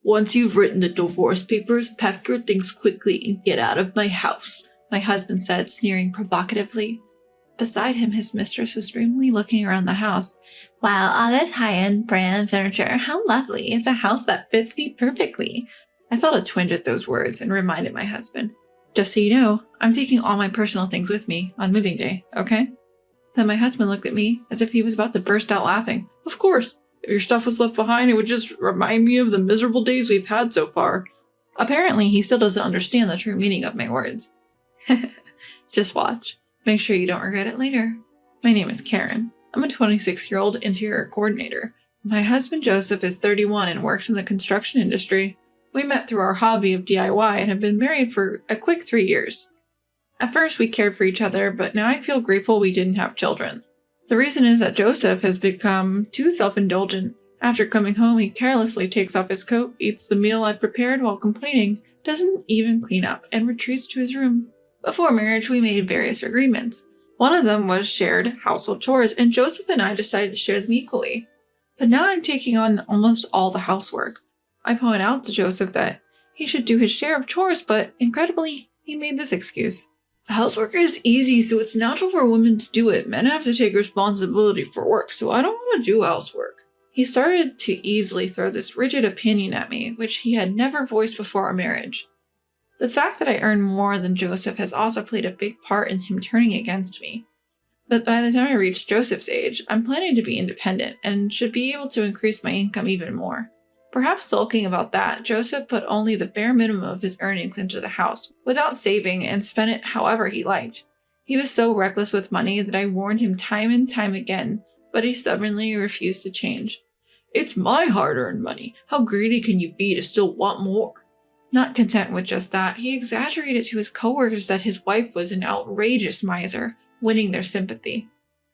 Once you've written the divorce papers, pack your things quickly and get out of my house, my husband said, sneering provocatively. Beside him, his mistress was dreamily looking around the house. Wow, all this high-end brand furniture. How lovely. It's a house that fits me perfectly. I felt a twinge at those words and reminded my husband. Just so you know, I'm taking all my personal things with me on moving day, okay? Then my husband looked at me as if he was about to burst out laughing. Of course. If your stuff was left behind, it would just remind me of the miserable days we've had so far. Apparently, he still doesn't understand the true meaning of my words. Just watch. Make sure you don't regret it later. My name is Karen. I'm a 26-year-old interior coordinator. My husband Joseph is 31 and works in the construction industry. We met through our hobby of DIY and have been married for a quick 3 years. At first, we cared for each other, but now I feel grateful we didn't have children. The reason is that Joseph has become too self-indulgent. After coming home, he carelessly takes off his coat, eats the meal I've prepared while complaining, doesn't even clean up, and retreats to his room. Before marriage, we made various agreements. One of them was shared household chores, and Joseph and I decided to share them equally. But now I'm taking on almost all the housework. I point out to Joseph that he should do his share of chores, but incredibly, he made this excuse. Housework is easy, so it's natural for women to do it. Men have to take responsibility for work, so I don't want to do housework. He started to easily throw this rigid opinion at me, which he had never voiced before our marriage. The fact that I earn more than Joseph has also played a big part in him turning against me. But by the time I reach Joseph's age, I'm planning to be independent and should be able to increase my income even more. Perhaps sulking about that, Joseph put only the bare minimum of his earnings into the house, without saving, and spent it however he liked. He was so reckless with money that I warned him time and time again, but he stubbornly refused to change. It's my hard-earned money. How greedy can you be to still want more? Not content with just that, he exaggerated to his coworkers that his wife was an outrageous miser, winning their sympathy.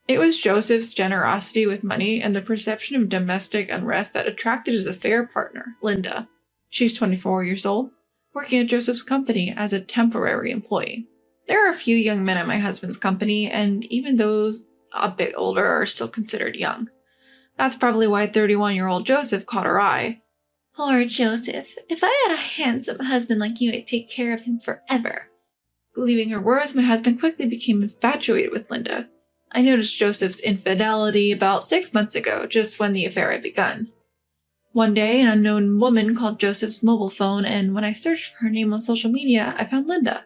It was Joseph's generosity with money and the perception of domestic unrest that attracted his affair partner, Linda. She's 24 years old, working at Joseph's company as a temporary employee. There are a few young men at my husband's company, and even those a bit older are still considered young. That's probably why 31-year-old Joseph caught her eye. Poor Joseph. If I had a handsome husband like you, I'd take care of him forever. Believing her words, my husband quickly became infatuated with Linda. I noticed Joseph's infidelity about 6 months ago, just when the affair had begun. One day, an unknown woman called Joseph's mobile phone, and when I searched for her name on social media, I found Linda.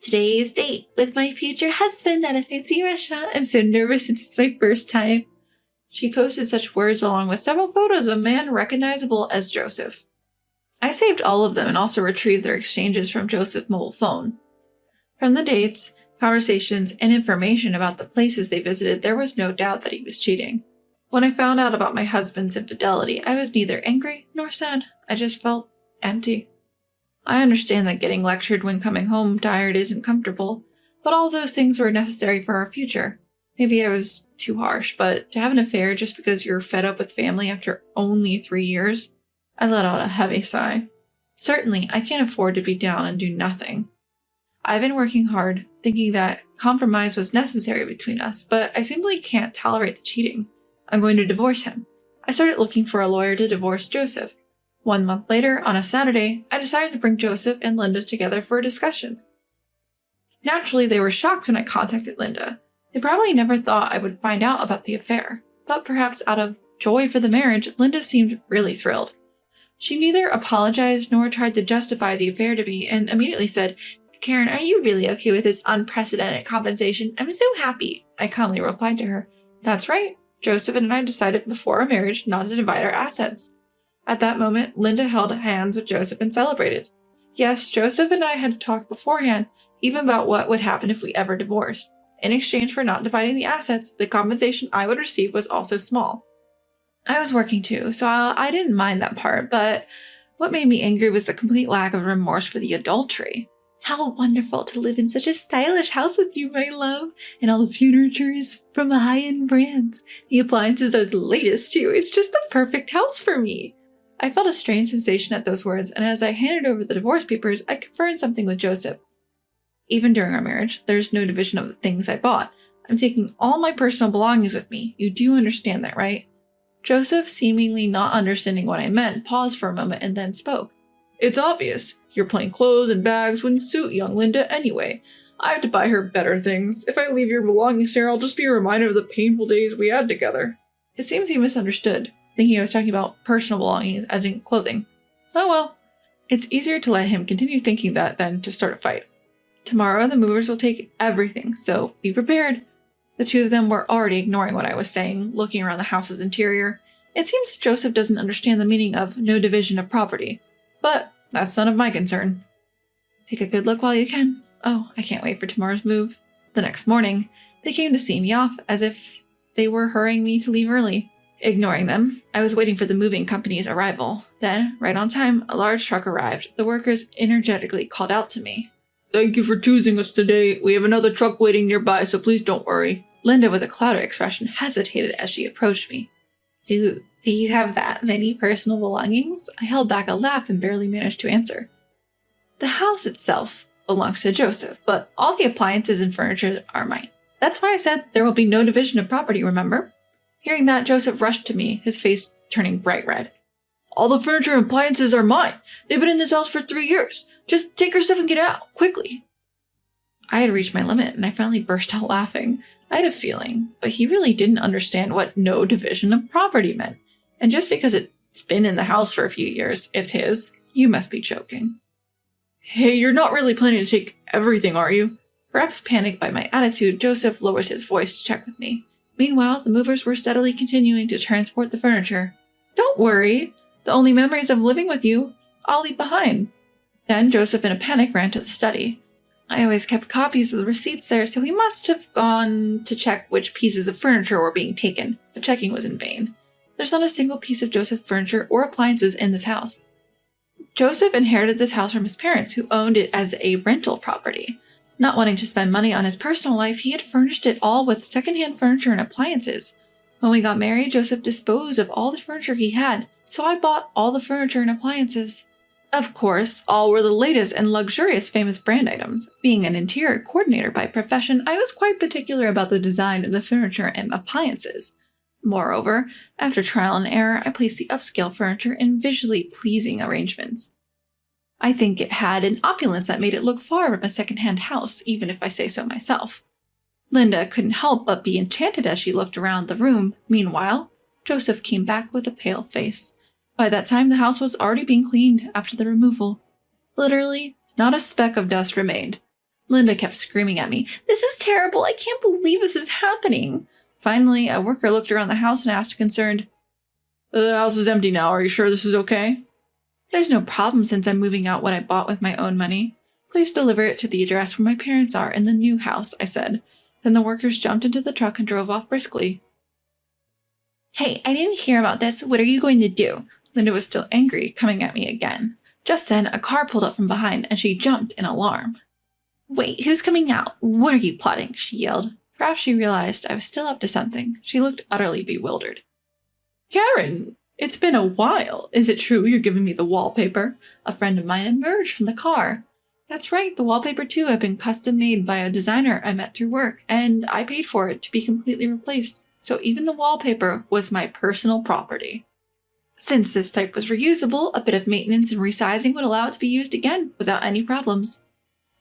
Today's date with my future husband at a fancy restaurant. I'm so nervous since it's my first time. She posted such words along with several photos of a man recognizable as Joseph. I saved all of them and also retrieved their exchanges from Joseph's mobile phone. From the dates, conversations, and information about the places they visited, there was no doubt that he was cheating. When I found out about my husband's infidelity, I was neither angry nor sad. I just felt empty. I understand that getting lectured when coming home tired isn't comfortable, but all those things were necessary for our future. Maybe I was too harsh, but to have an affair just because you're fed up with family after only 3 years? I let out a heavy sigh. Certainly, I can't afford to be down and do nothing. I've been working hard, thinking that compromise was necessary between us, but I simply can't tolerate the cheating. I'm going to divorce him. I started looking for a lawyer to divorce Joseph. 1 month later, on a Saturday, I decided to bring Joseph and Linda together for a discussion. Naturally, they were shocked when I contacted Linda. They probably never thought I would find out about the affair, but perhaps out of joy for the marriage, Linda seemed really thrilled. She neither apologized nor tried to justify the affair to me, and immediately said, Karen, are you really okay with this unprecedented compensation? I'm so happy. I calmly replied to her, That's right. Joseph and I decided before our marriage not to divide our assets. At that moment, Linda held hands with Joseph and celebrated. Yes, Joseph and I had talked beforehand, even about what would happen if we ever divorced. In exchange for not dividing the assets, the compensation I would receive was also small. I was working too, so I didn't mind that part, but what made me angry was the complete lack of remorse for the adultery. How wonderful to live in such a stylish house with you, my love. And all the furniture is from a high-end brand. The appliances are the latest too. It's just the perfect house for me. I felt a strange sensation at those words, and as I handed over the divorce papers, I confirmed something with Joseph. Even during our marriage, there's no division of the things I bought. I'm taking all my personal belongings with me. You do understand that, right? Joseph, seemingly not understanding what I meant, paused for a moment and then spoke. It's obvious. Your plain clothes and bags wouldn't suit young Linda anyway. I have to buy her better things. If I leave your belongings here, I'll just be a reminder of the painful days we had together. It seems he misunderstood, thinking I was talking about personal belongings as in clothing. Oh well. It's easier to let him continue thinking that than to start a fight. Tomorrow the movers will take everything, so be prepared. The two of them were already ignoring what I was saying, looking around the house's interior. It seems Joseph doesn't understand the meaning of no division of property. But that's none of my concern. Take a good look while you can. Oh, I can't wait for tomorrow's move. The next morning, they came to see me off as if they were hurrying me to leave early. Ignoring them, I was waiting for the moving company's arrival. Then, right on time, a large truck arrived. The workers energetically called out to me. Thank you for choosing us today. We have another truck waiting nearby, so please don't worry. Linda, with a clouded expression, hesitated as she approached me. Do you have that many personal belongings? I held back a laugh and barely managed to answer. The house itself belongs to Joseph, but all the appliances and furniture are mine. That's why I said there will be no division of property, remember? Hearing that, Joseph rushed to me, his face turning bright red. All the furniture and appliances are mine. They've been in this house for 3 years. Just take your stuff and get out, quickly. I had reached my limit, and I finally burst out laughing. I had a feeling, but he really didn't understand what no division of property meant. And just because it's been in the house for a few years, it's his. You must be joking. Hey, you're not really planning to take everything, are you? Perhaps panicked by my attitude, Joseph lowers his voice to check with me. Meanwhile, the movers were steadily continuing to transport the furniture. Don't worry. The only memories of living with you, I'll leave behind. Then Joseph, in a panic, ran to the study. I always kept copies of the receipts there, so he must have gone to check which pieces of furniture were being taken, but checking was in vain. There's not a single piece of Joseph's furniture or appliances in this house. Joseph inherited this house from his parents, who owned it as a rental property. Not wanting to spend money on his personal life, he had furnished it all with secondhand furniture and appliances. When we got married, Joseph disposed of all the furniture he had, so I bought all the furniture and appliances. Of course, all were the latest and luxurious famous brand items. Being an interior coordinator by profession, I was quite particular about the design of the furniture and appliances. Moreover, after trial and error, I placed the upscale furniture in visually pleasing arrangements. I think it had an opulence that made it look far from a second-hand house, even if I say so myself. Linda couldn't help but be enchanted as she looked around the room. Meanwhile, Joseph came back with a pale face. By that time, the house was already being cleaned after the removal. Literally, not a speck of dust remained. Linda kept screaming at me, "This is terrible! I can't believe this is happening!" Finally, a worker looked around the house and asked concerned, "The house is empty now. Are you sure this is okay?" "There's no problem since I'm moving out what I bought with my own money. Please deliver it to the address where my parents are in the new house," I said. Then the workers jumped into the truck and drove off briskly. "Hey, I didn't hear about this. What are you going to do?" Linda was still angry, coming at me again. Just then, a car pulled up from behind, and she jumped in alarm. "Wait, who's coming out? What are you plotting?" she yelled. Perhaps she realized I was still up to something. She looked utterly bewildered. "Karen, it's been a while. Is it true you're giving me the wallpaper?" A friend of mine emerged from the car. "That's right, the wallpaper too had been custom made by a designer I met through work, and I paid for it to be completely replaced, so even the wallpaper was my personal property. Since this type was reusable, a bit of maintenance and resizing would allow it to be used again without any problems."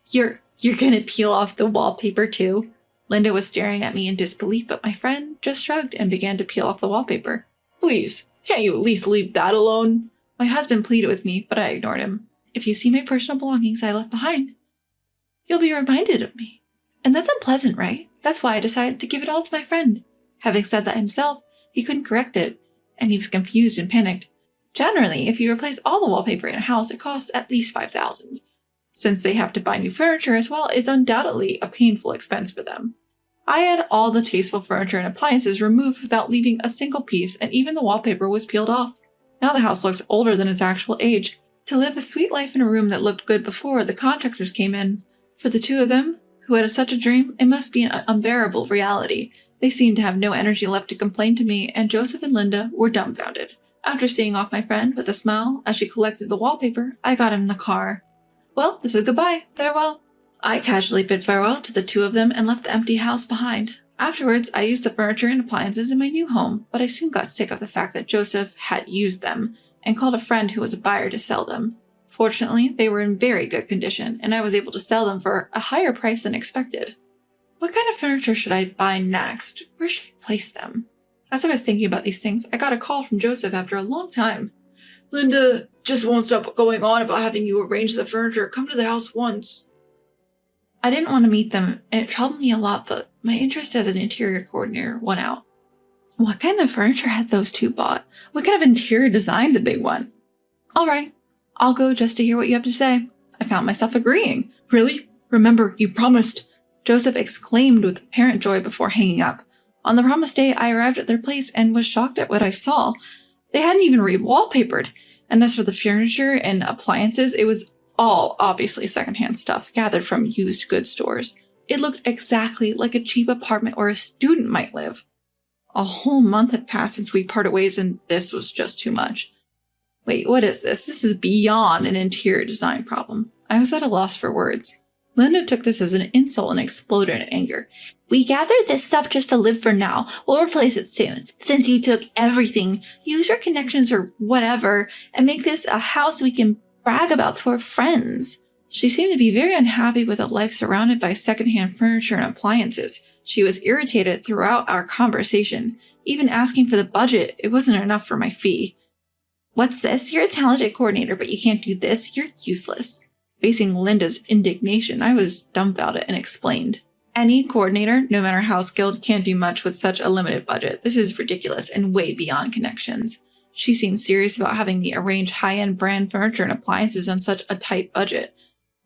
You're gonna peel off the wallpaper too?" Linda was staring at me in disbelief, but my friend just shrugged and began to peel off the wallpaper. "Please, can't you at least leave that alone?" My husband pleaded with me, but I ignored him. "If you see my personal belongings I left behind, you'll be reminded of me. And that's unpleasant, right? That's why I decided to give it all to my friend." Having said that himself, he couldn't correct it, and he was confused and panicked. Generally, if you replace all the wallpaper in a house, it costs at least $5,000. Since they have to buy new furniture as well, it's undoubtedly a painful expense for them. I had all the tasteful furniture and appliances removed without leaving a single piece, and even the wallpaper was peeled off. Now the house looks older than its actual age. To live a sweet life in a room that looked good before the contractors came in. For the two of them, who had such a dream, it must be an unbearable reality. They seemed to have no energy left to complain to me, and Joseph and Linda were dumbfounded. After seeing off my friend with a smile as she collected the wallpaper, I got him in the car. "Well, this is goodbye. Farewell." I casually bid farewell to the two of them and left the empty house behind. Afterwards, I used the furniture and appliances in my new home, but I soon got sick of the fact that Joseph had used them and called a friend who was a buyer to sell them. Fortunately, they were in very good condition, and I was able to sell them for a higher price than expected. What kind of furniture should I buy next? Where should I place them? As I was thinking about these things, I got a call from Joseph after a long time. Linda just won't stop going on about having you arrange the furniture. Come to the house once. I didn't want to meet them, and it troubled me a lot, but my interest as an interior coordinator won out. What kind of furniture had those two bought? What kind of interior design did they want? All right, I'll go just to hear what you have to say. I found myself agreeing. Really? Remember, you promised. Joseph exclaimed with apparent joy before hanging up. On the promised day, I arrived at their place and was shocked at what I saw. They hadn't even re-wallpapered. And as for the furniture and appliances, it was all obviously secondhand stuff gathered from used goods stores. It looked exactly like a cheap apartment where a student might live. A whole month had passed since we parted ways, and this was just too much. Wait, what is this? This is beyond an interior design problem. I was at a loss for words. Linda took this as an insult and exploded in anger. We gathered this stuff just to live for now. We'll replace it soon. Since you took everything, use your connections or whatever, and make this a house we can brag about to our friends. She seemed to be very unhappy with a life surrounded by secondhand furniture and appliances. She was irritated throughout our conversation. Even asking for the budget, it wasn't enough for my fee. What's this? You're a talented coordinator, but you can't do this? You're useless. Facing Linda's indignation, I was dumbfounded and explained. Any coordinator, no matter how skilled, can't do much with such a limited budget. This is ridiculous and way beyond connections. She seemed serious about having me arrange high-end brand furniture and appliances on such a tight budget.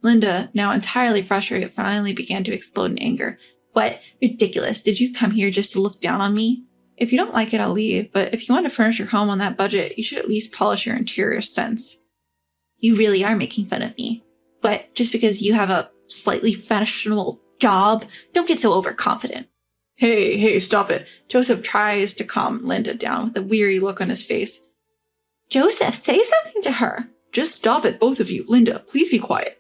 Linda, now entirely frustrated, finally began to explode in anger. What? Ridiculous. Did you come here just to look down on me? If you don't like it, I'll leave, but if you want to furnish your home on that budget, you should at least polish your interior sense. You really are making fun of me. But just because you have a slightly fashionable job, don't get so overconfident. Hey, stop it. Joseph tries to calm Linda down with a weary look on his face. Joseph, say something to her. Just stop it, both of you. Linda, please be quiet.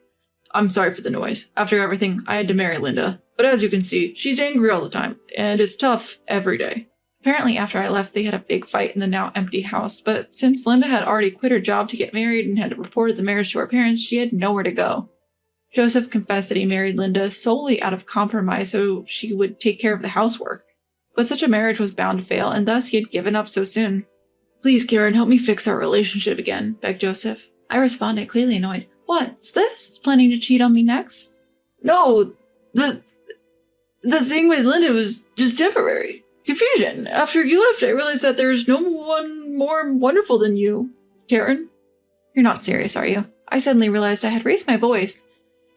I'm sorry for the noise. After everything, I had to marry Linda. But as you can see, she's angry all the time, and it's tough every day. Apparently, after I left, they had a big fight in the now empty house, but since Linda had already quit her job to get married and had reported the marriage to her parents, she had nowhere to go. Joseph confessed that he married Linda solely out of compromise so she would take care of the housework. But such a marriage was bound to fail, and thus he had given up so soon. Please, Karen, help me fix our relationship again, begged Joseph. I responded, clearly annoyed. What's this? Planning to cheat on me next? No, the thing with Linda was just temporary. Confusion. After you left, I realized that there's no one more wonderful than you, Karen. You're not serious, are you? I suddenly realized I had raised my voice.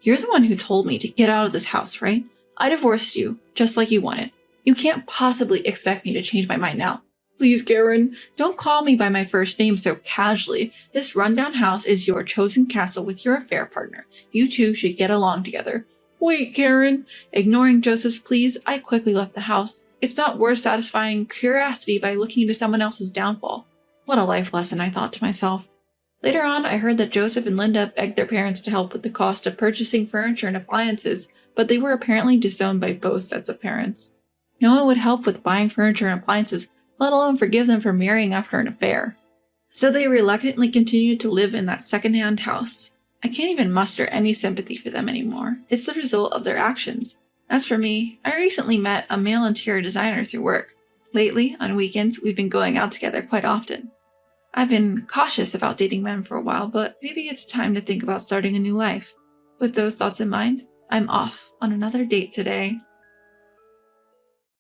You're the one who told me to get out of this house, right? I divorced you, just like you wanted. You can't possibly expect me to change my mind now. Please, Karen, don't call me by my first name so casually. This rundown house is your chosen castle with your affair partner. You two should get along together. Wait, Karen. Ignoring Joseph's pleas, I quickly left the house. It's not worth satisfying curiosity by looking into someone else's downfall. What a life lesson, I thought to myself. Later on, I heard that Joseph and Linda begged their parents to help with the cost of purchasing furniture and appliances, but they were apparently disowned by both sets of parents. No one would help with buying furniture and appliances, let alone forgive them for marrying after an affair. So they reluctantly continued to live in that second-hand house. I can't even muster any sympathy for them anymore. It's the result of their actions. As for me, I recently met a male interior designer through work. Lately, on weekends, we've been going out together quite often. I've been cautious about dating men for a while, but maybe it's time to think about starting a new life. With those thoughts in mind, I'm off on another date today.